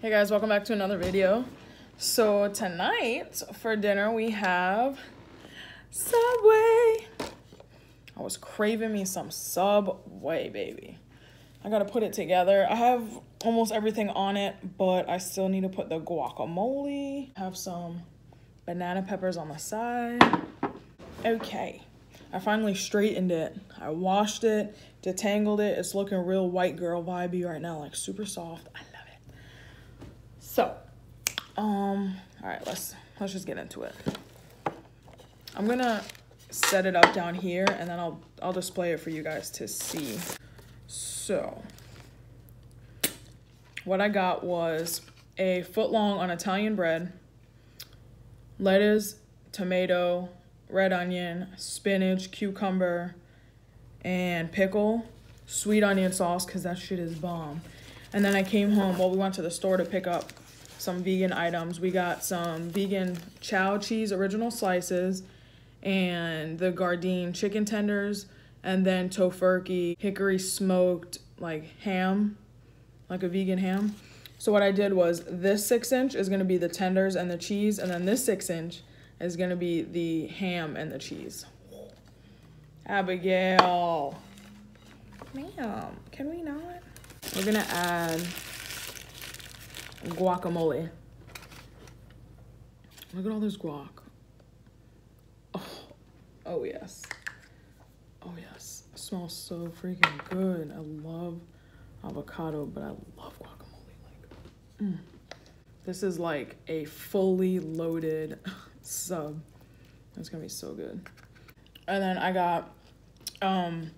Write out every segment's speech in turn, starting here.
Hey guys, welcome back to another video. So tonight for dinner we have Subway. I was craving me some Subway, baby. I gotta put it together. I have almost everything on it, but I still need to put the guacamole. Have some banana peppers on the side. Okay, I finally straightened it. I washed it, detangled it. It's looking real white girl vibey right now, like super soft. I love it. So, all right, let's just get into it. I'm gonna set it up down here and then I'll display it for you guys to see. So, what I got was a foot-long on Italian bread, lettuce, tomato, red onion, spinach, cucumber, and pickle, sweet onion sauce, because that shit is bomb. And then I came home, well, we went to the store to pick up some vegan items. We got some vegan Chao cheese original slices and the Gardein chicken tenders, and then Tofurky hickory smoked like ham, like a vegan ham. So what I did was this 6-inch is gonna be the tenders and the cheese, and then this 6-inch is gonna be the ham and the cheese. Abigail, ma'am, can we not? We're gonna add guacamole. Look at all this guac. Oh yes. Oh yes. It smells so freaking good. I love avocado, but I love guacamole. Like, This is like a fully loaded sub. It's gonna be so good. And then I got, I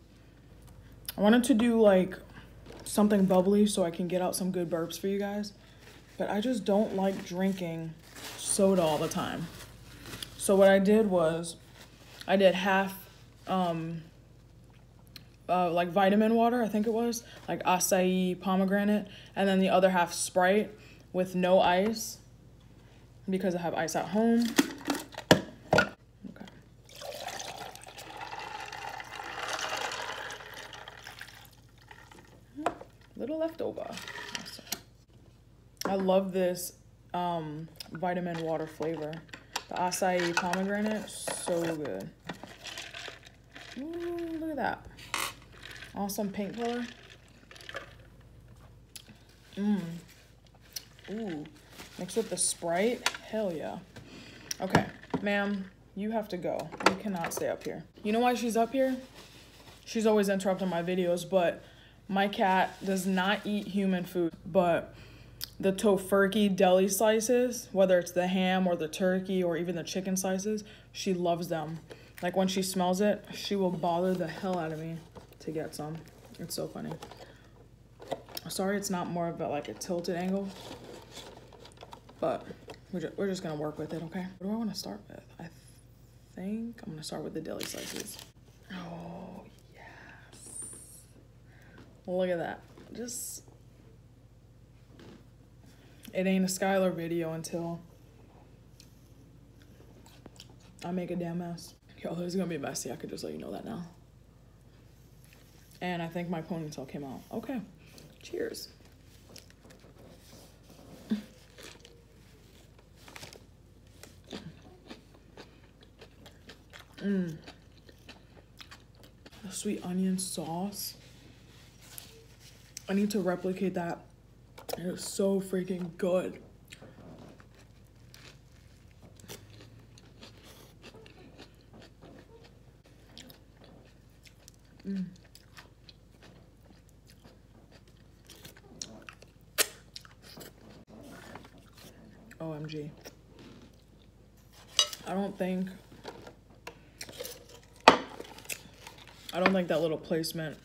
wanted to do like something bubbly so I can get out some good burps for you guys. But I just don't like drinking soda all the time. So what I did was, I did half, like vitamin water, I think it was, like acai pomegranate, and then the other half Sprite with no ice, because I have ice at home. Okay. Little leftover. Awesome. I love this vitamin water flavor. The acai pomegranate, so good. Ooh, look at that. Awesome pink color. Ooh, mixed with the Sprite. Hell yeah. Okay, ma'am, you have to go. You cannot stay up here. You know why she's up here? She's always interrupting my videos, but my cat does not eat human food. But the Tofurky deli slices, whether it's the ham or the turkey or even the chicken slices, she loves them. Like when she smells it, she will bother the hell out of me to get some. It's so funny. Sorry it's not more of like a tilted angle, but we're just gonna work with it, okay? What do I want to start with? I think I'm gonna start with the deli slices. Oh yes, look at that. Just, it ain't a Skylar video until I make a damn mess. Yo, this is gonna be messy. I could just let you know that now. And I think my ponytail came out. Okay, cheers. The sweet onion sauce. I need to replicate that. It is so freaking good. OMG. I don't think that little placement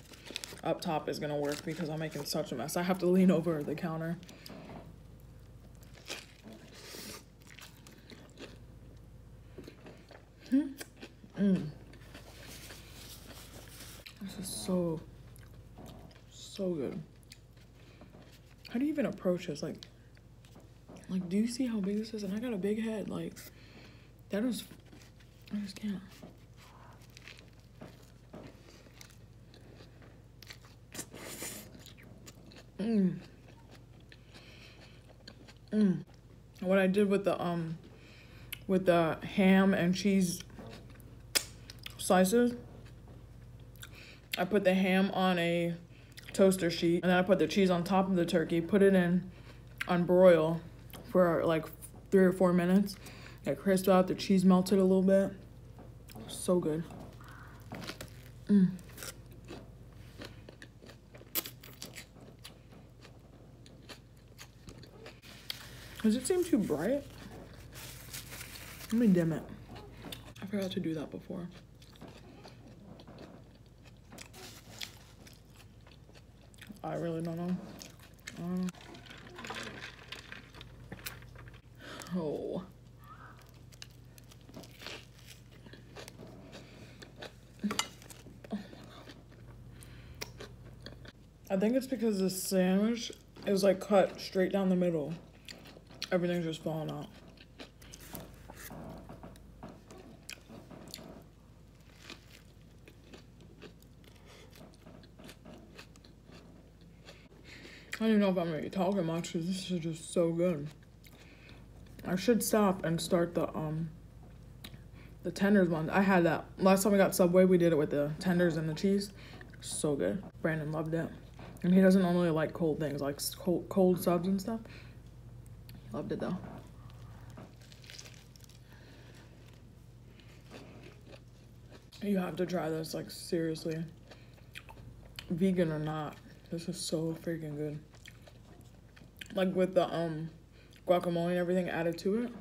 up top is gonna work because I'm making such a mess. I have to lean over the counter. This is so good. How do you even approach this? Like, do you see how big this is? And I got a big head. Like, that is, I just can't. What I did with the ham and cheese slices, I put the ham on a toaster sheet, and then I put the cheese on top of the turkey, put it on broil for like 3 or 4 minutes. It crisped out, the cheese melted a little bit. So good. Does it seem too bright? Let me dim it. I forgot to do that before. I really don't know. Oh. I think it's because the sandwich is like cut straight down the middle. Everything's just falling out. I don't even know if I'm gonna be talking much because this is just so good. I should stop and start the tenders one. I had that last time we got Subway. We did it with the tenders and the cheese. So good. Brandon loved it, and he doesn't normally like cold things, like cold subs and stuff. He loved it though. You have to try this, like seriously. Vegan or not, this is so freaking good. Like with the guacamole and everything added to it.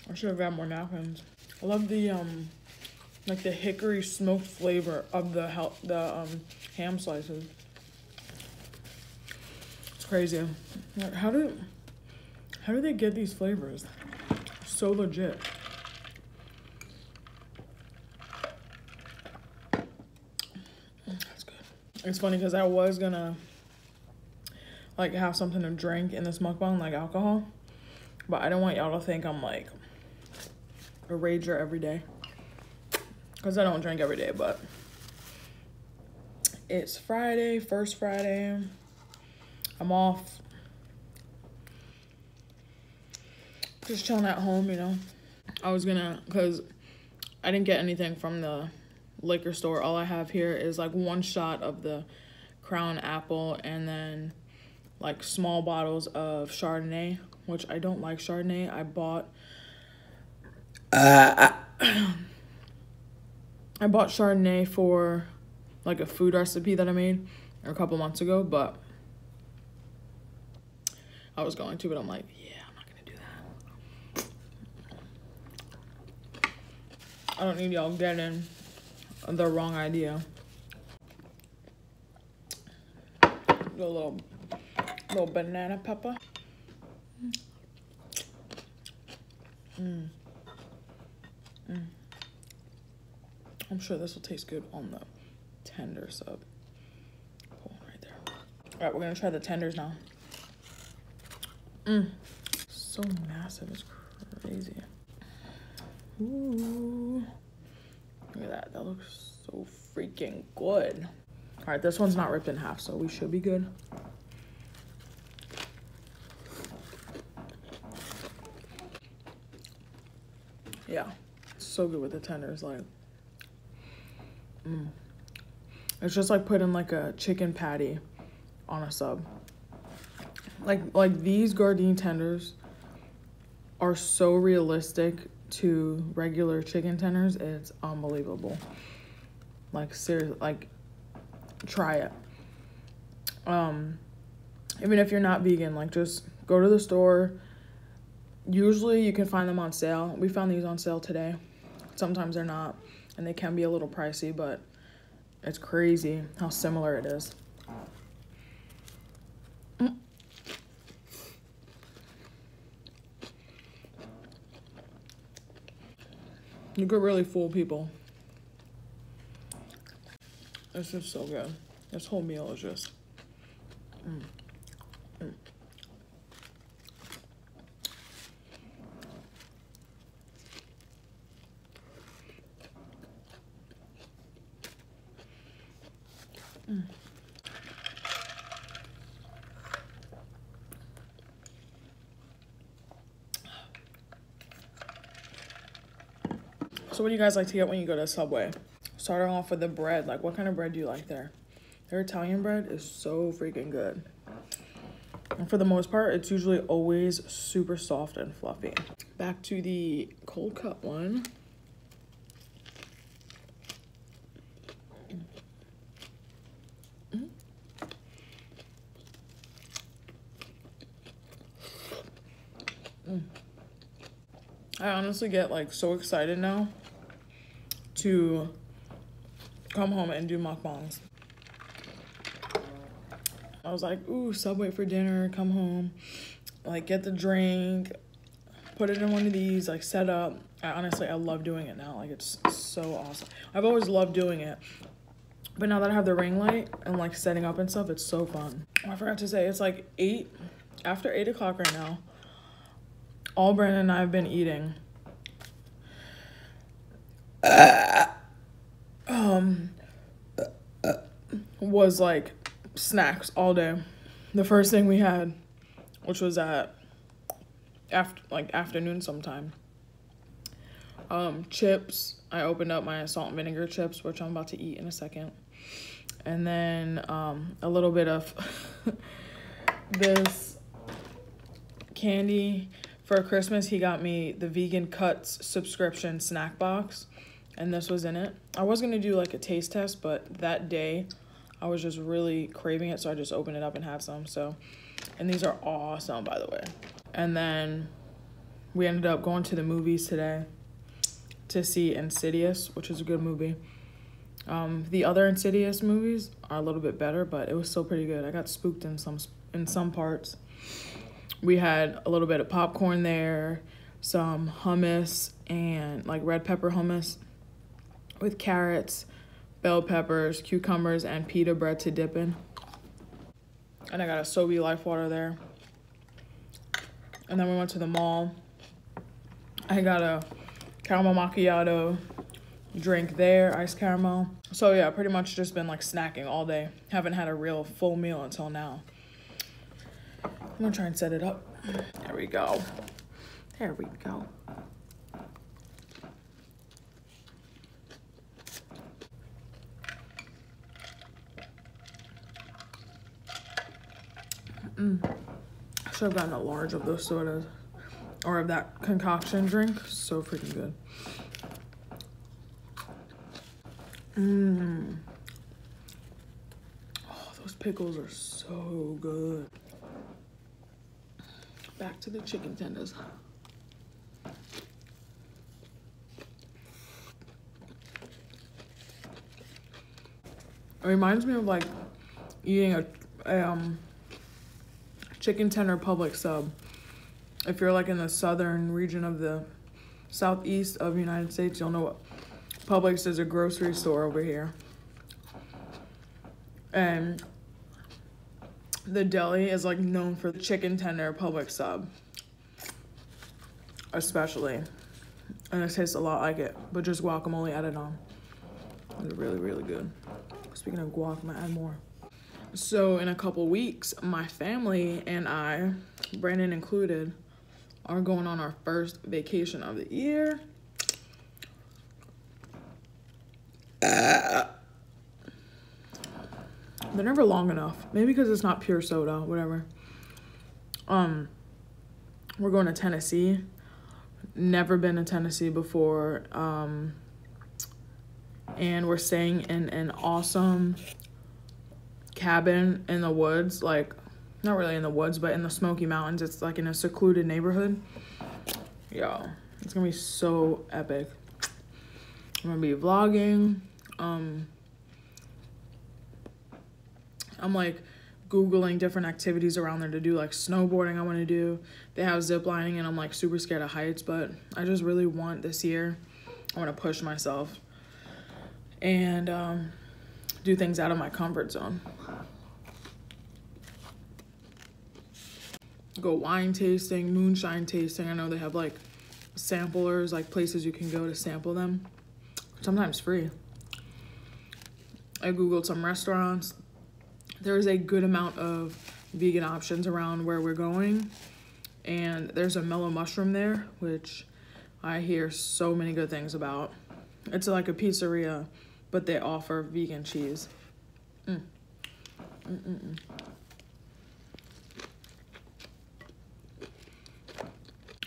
I should have got more napkins. I love the like the hickory smoked flavor of the ham slices. It's crazy. Like, how do they get these flavors? So legit. That's good. It's funny because I was gonna like have something to drink in this mukbang, like alcohol, but I don't want y'all to think I'm like a rager every day, because I don't drink every day. But it's Friday, first Friday. I'm off. Just chilling at home, you know. I was gonna, because I didn't get anything from the liquor store. All I have here is like 1 shot of the Crown Apple and then like small bottles of Chardonnay, which I don't like Chardonnay. I bought Chardonnay for like a food recipe that I made a couple months ago, but I was going to, but I'm like, yeah, I'm not gonna do that. I don't need y'all getting the wrong idea. Do a little banana pepper. I'm sure this will taste good on the tender sub. Pull right there. All right, we're gonna try the tenders now. So massive, it's crazy. Ooh. Look at that, that looks so freaking good. All right, this one's not ripped in half, so we should be good. Yeah, it's so good with the tenders, like, It's just like putting like a chicken patty on a sub. Like these Gardein tenders are so realistic to regular chicken tenders. It's unbelievable. Like seriously, like try it. Even if you're not vegan, like just go to the store. Usually you can find them on sale. We found these on sale today. Sometimes they're not, and they can be a little pricey, but it's crazy how similar it is. You could really fool people. It's just so good. This whole meal is just So what do you guys like to get when you go to Subway? Starting off with the bread. Like, what kind of bread do you like there? Their Italian bread is so freaking good. And for the most part, it's usually always super soft and fluffy. Back to the cold cut one. I honestly get like so excited now to come home and do mukbangs. I was like, ooh, Subway for dinner, come home, like get the drink, put it in one of these, like set up. I love doing it now. Like, it's so awesome. I've always loved doing it, but now that I have the ring light and like setting up and stuff, it's so fun. Oh, I forgot to say, it's like after 8 o'clock right now. All Brandon and I have been eating was like snacks all day. The first thing we had, which was at afternoon sometime, chips. I opened up my salt and vinegar chips, which I'm about to eat in a second, and then a little bit of this candy. For Christmas, he got me the Vegan Cuts subscription snack box, and this was in it. I was going to do like a taste test, but that day I was just really craving it, so I just opened it up and had some. So, and these are awesome, by the way. And then we ended up going to the movies today to see Insidious, which is a good movie. The other Insidious movies are a little bit better, but it was still pretty good. I got spooked in some parts. We had a little bit of popcorn there, some hummus, and like red pepper hummus with carrots, bell peppers, cucumbers, and pita bread to dip in. And I got a Sobe Life Water there. And then we went to the mall. I got a caramel macchiato drink there, iced caramel. So yeah, pretty much just been like snacking all day. Haven't had a real full meal until now. I'm gonna try and set it up. There we go. There we go. I should have gotten a large of those sodas. Or of that concoction drink. So freaking good. Oh, those pickles are so good. Back to the chicken tenders. It reminds me of like eating a chicken tender Publix sub. If you're like in the southern region of the southeast of the United States, you'll know what Publix is. A grocery store over here. And the deli is like known for the chicken tender Publix sub, especially, and it tastes a lot like it, but just guacamole added on. It's really, really good. Speaking of guac, I'm gonna add more. So in a couple weeks, my family and I, Brandon included, are going on our first vacation of the year. They're never long enough. Maybe because it's not pure soda, whatever. We're going to Tennessee. Never been to Tennessee before. And we're staying in an awesome cabin in the woods. Like, not really in the woods, but in the Smoky Mountains. It's like in a secluded neighborhood. Yo, it's gonna be so epic. I'm gonna be vlogging. I'm like Googling different activities around there to do, like snowboarding I want to do. They have zip lining and I'm like super scared of heights, but I just really want this year, I want to push myself and do things out of my comfort zone. Go wine tasting, moonshine tasting. I know they have like samplers, like places you can go to sample them. Sometimes free. I Googled some restaurants. There's a good amount of vegan options around where we're going. And there's a mellow mushroom there, which I hear so many good things about. It's like a pizzeria, but they offer vegan cheese.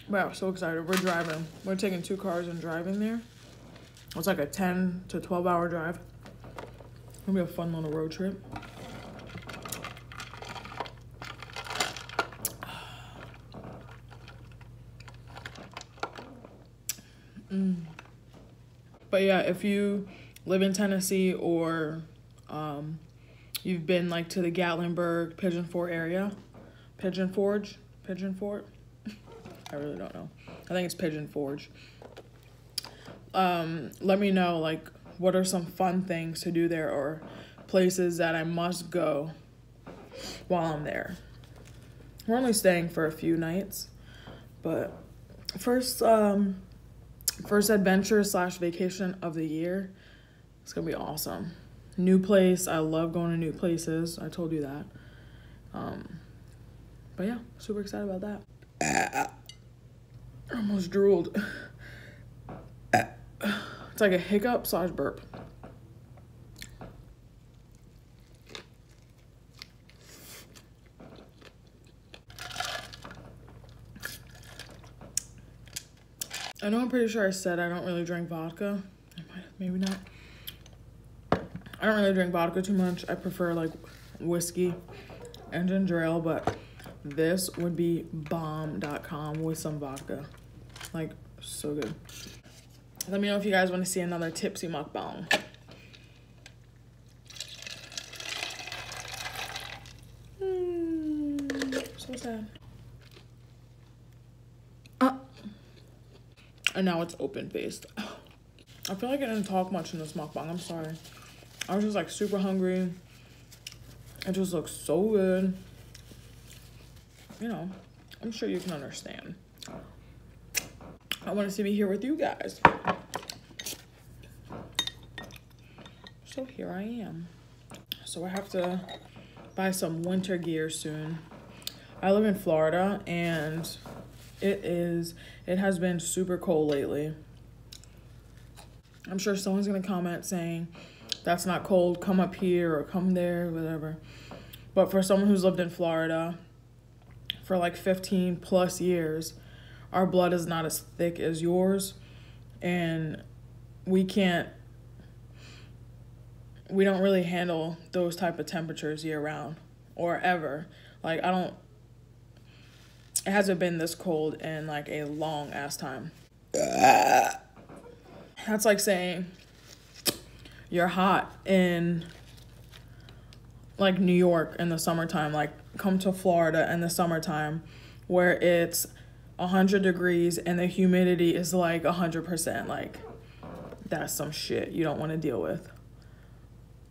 Wow, so excited. We're driving. We're taking 2 cars and driving there. It's like a 10 to 12 hour drive. It'll be a fun little road trip. But yeah, if you live in Tennessee or you've been like to the Gatlinburg, Pigeon Forge area, Pigeon Fort? I really don't know. I think it's Pigeon Forge. Let me know like what are some fun things to do there or places that I must go while I'm there. We're only staying for a few nights, but first adventure / vacation of the year. It's gonna be awesome. New place. I love going to new places. I told you that. But yeah, super excited about that. I almost drooled. It's like a hiccup / burp. I know I'm pretty sure I said I don't really drink vodka. Maybe not. I don't really drink vodka too much. I prefer like whiskey and ginger ale, but this would be bomb.com with some vodka. Like, so good. Let me know if you guys want to see another tipsy mukbang. So sad. And now it's open-faced. I feel like I didn't talk much in this mukbang. I'm sorry. I was just like super hungry. It just looks so good. You know, I'm sure you can understand. I want to see me here with you guys. So here I am. So I have to buy some winter gear soon. I live in Florida and it has been super cold lately. I'm sure someone's gonna comment saying that's not cold, come up here or come there, whatever. But for someone who's lived in Florida for like 15 plus years, our blood is not as thick as yours, and we don't really handle those type of temperatures year round or ever. Like it hasn't been this cold in like a long ass time. That's like saying you're hot in like New York in the summertime, like come to Florida in the summertime where it's 100 degrees and the humidity is like 100%. Like, that's some shit you don't want to deal with.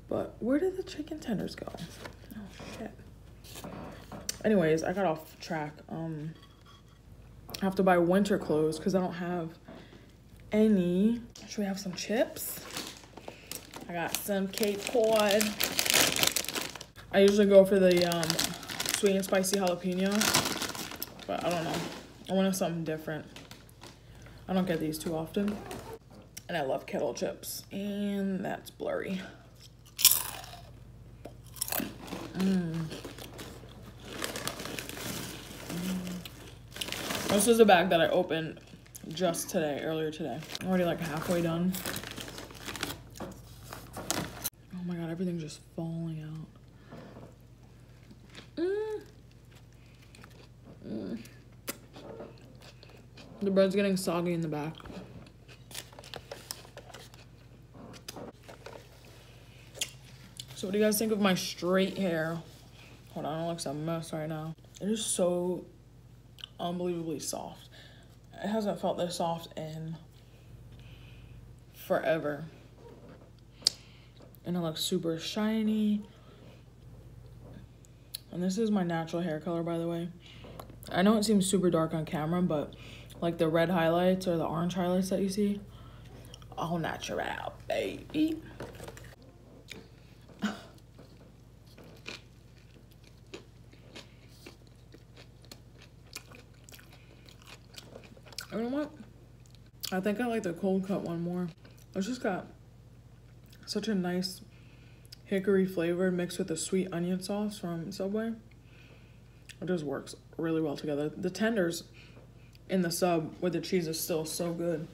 But where did the chicken tenders go? Oh shit. Anyways, I got off track. I have to buy winter clothes because I don't have any. Should we have some chips? I got some Cape Cod. I usually go for the sweet and spicy jalapeno, but I don't know. I wanted something different. I don't get these too often. And I love kettle chips. And that's blurry. This is a bag that I opened just earlier today. I'm already like halfway done. Oh my god, everything's just falling out. The bread's getting soggy in the back. So what do you guys think of my straight hair? Hold on, it looks a mess right now. It is so unbelievably soft. It hasn't felt this soft in forever. And it looks super shiny. And this is my natural hair color, by the way. I know it seems super dark on camera, but like the red highlights or the orange highlights that you see, all natural, baby. You know what? I think I like the cold cut one more. It's just got such a nice hickory flavor mixed with the sweet onion sauce from Subway. It just works really well together. The tenders in the sub with the cheese is still so good.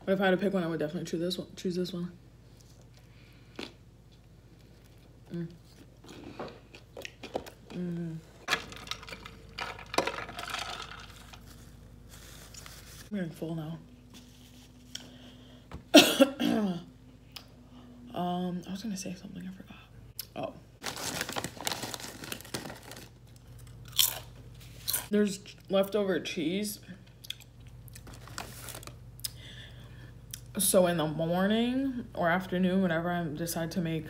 But if I had to pick one, I would definitely choose this one. Choose this one. Mm. Mm. I'm getting full now. I was gonna say something, I forgot. Oh. There's leftover cheese. So in the morning or afternoon, whenever I decide to make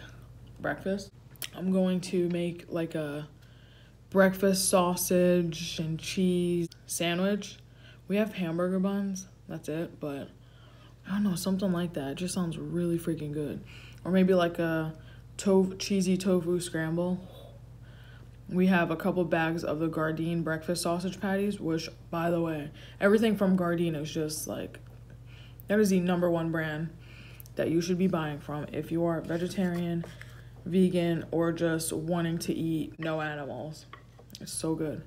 breakfast, I'm going to make like a breakfast sausage and cheese sandwich. We have hamburger buns, that's it, but I don't know, something like that. It just sounds really freaking good. Or maybe like a cheesy tofu scramble. We have a couple bags of the Gardein breakfast sausage patties, which, by the way, everything from Gardein is just like, that is the #1 brand that you should be buying from if you are vegetarian, vegan, or just wanting to eat no animals. It's so good.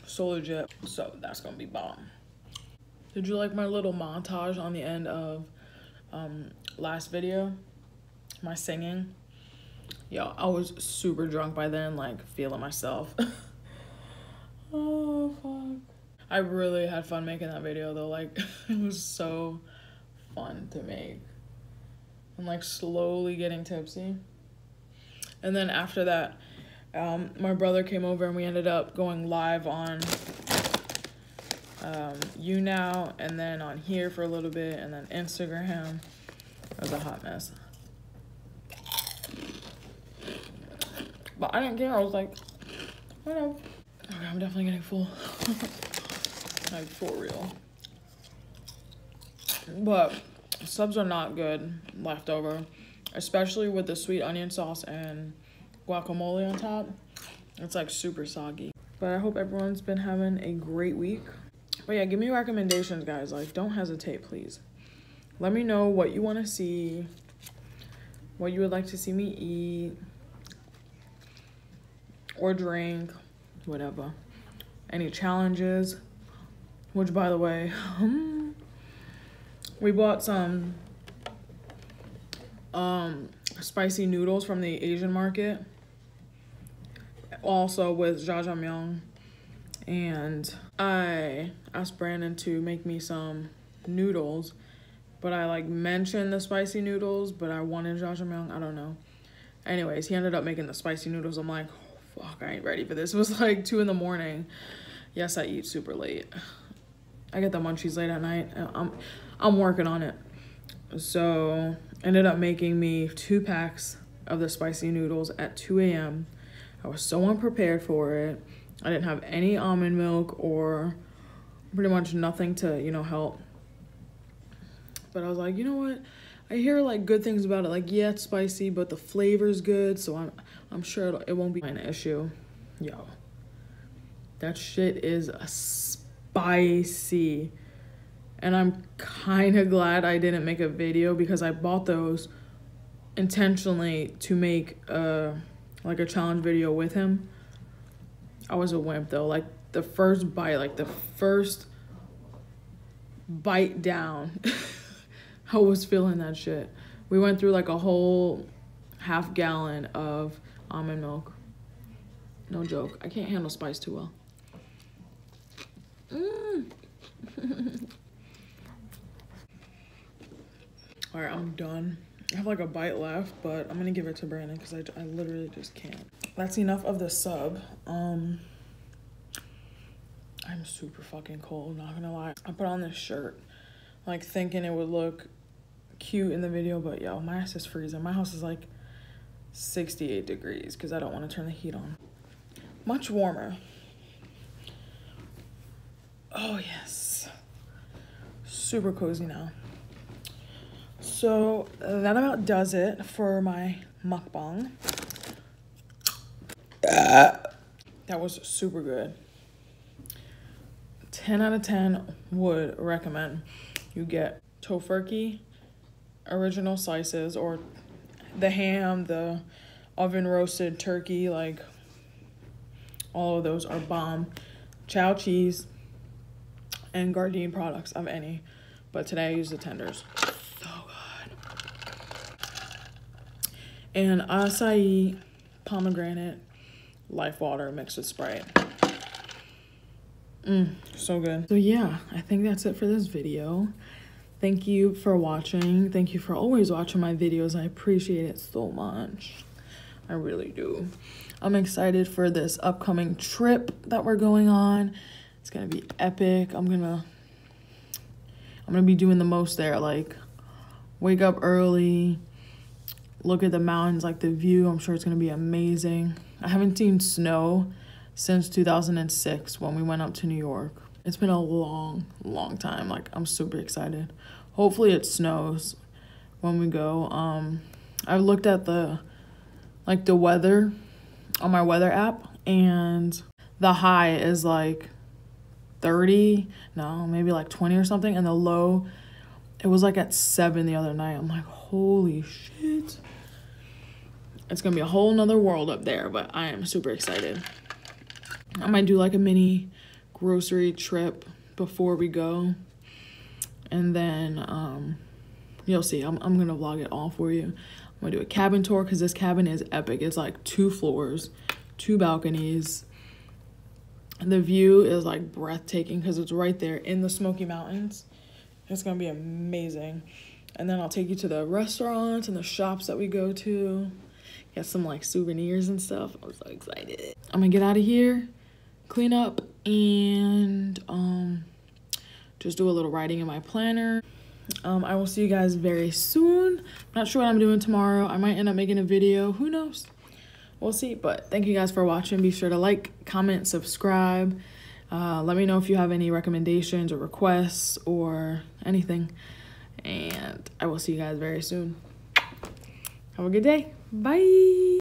So legit. So that's gonna be bomb. Did you like my little montage on the end of last video? My singing? Yo, I was super drunk by then, like feeling myself. Oh, fuck. I really had fun making that video though. Like, it was so fun to make. And like slowly getting tipsy. And then after that, my brother came over and we ended up going live on YouNow and then on here for a little bit and then Instagram. It was a hot mess. But I didn't care. I was like, whatever. Okay, I'm definitely getting full. Like, for real. But subs are not good leftover, especially with the sweet onion sauce and guacamole on top. It's like super soggy. But I hope everyone's been having a great week. But yeah, give me recommendations, guys. Like, don't hesitate, please. Let me know what you want to see, what you would like to see me eat or drink, whatever. Any challenges, which, by the way, we bought some spicy noodles from the Asian market, also with jjajangmyeon, and I asked Brandon to make me some noodles, but I like mentioned the spicy noodles, but I wanted jjajangmyeon, I don't know. Anyways, he ended up making the spicy noodles. I'm like, oh, fuck, I ain't ready for this. It was like 2 in the morning. Yes, I eat super late. I get the munchies late at night. I'm working on it. So ended up making me 2 packs of the spicy noodles at 2 a.m. I was so unprepared for it. I didn't have any almond milk or pretty much nothing to, you know, help. But I was like, you know what? I hear like good things about it. Like, yeah, it's spicy, but the flavor's good. So I'm sure it won't be an issue. Yo, that shit is spicy. And I'm kind of glad I didn't make a video because I bought those intentionally to make like a challenge video with him. I was a wimp though. Like the first bite down, I was feeling that shit. We went through like a whole half gallon of almond milk. No joke. I can't handle spice too well. All right, I'm done. I have like a bite left, but I'm gonna give it to Brandon because I literally just can't. That's enough of the sub. I'm super fucking cold, not gonna lie. I put on this shirt, like thinking it would look cute in the video, but yo, my ass is freezing. My house is like 68 degrees because I don't want to turn the heat on. Much warmer. Oh yes, super cozy now. So that about does it for my mukbang. That was super good. 10 out of 10 would recommend. You get Tofurky original slices, or the ham, the oven roasted turkey, like all of those are bomb. Chao cheese and Gardein products of any, but today I used the tenders. So good. And acai pomegranate life water mixed with Sprite. So good. So yeah, I think that's it for this video. Thank you for watching. Thank you for always watching my videos. I appreciate it so much. I really do. I'm excited for this upcoming trip that we're going on. It's gonna be epic. I'm gonna be doing the most there. Like, wake up early, look at the mountains, like the view. I'm sure it's gonna be amazing. I haven't seen snow since 2006 when we went up to New York. It's been a long time. Like, I'm super excited. Hopefully it snows when we go. I looked at the weather on my weather app, and the high is like 30, no, maybe like 20 or something, and the low, it was like at 7 the other night. I'm like, holy shit. It's gonna be a whole nother world up there, but I am super excited. I might do like a mini grocery trip before we go, and then you'll see. I'm gonna vlog it all for you. I'm gonna do a cabin tour because this cabin is epic. It's like 2 floors, 2 balconies. The view is like breathtaking because it's right there in the Smoky Mountains. It's gonna be amazing. And then I'll take you to the restaurants and the shops that we go to, get some like souvenirs and stuff. I'm so excited. I'm gonna get out of here, clean up, and just do a little writing in my planner. I will see you guys very soon. Not sure what I'm doing tomorrow. I might end up making a video. Who knows? We'll see. But thank you guys for watching. Be sure to like, comment, subscribe. Let me know if you have any recommendations or requests or anything. And I will see you guys very soon. Have a good day. Bye.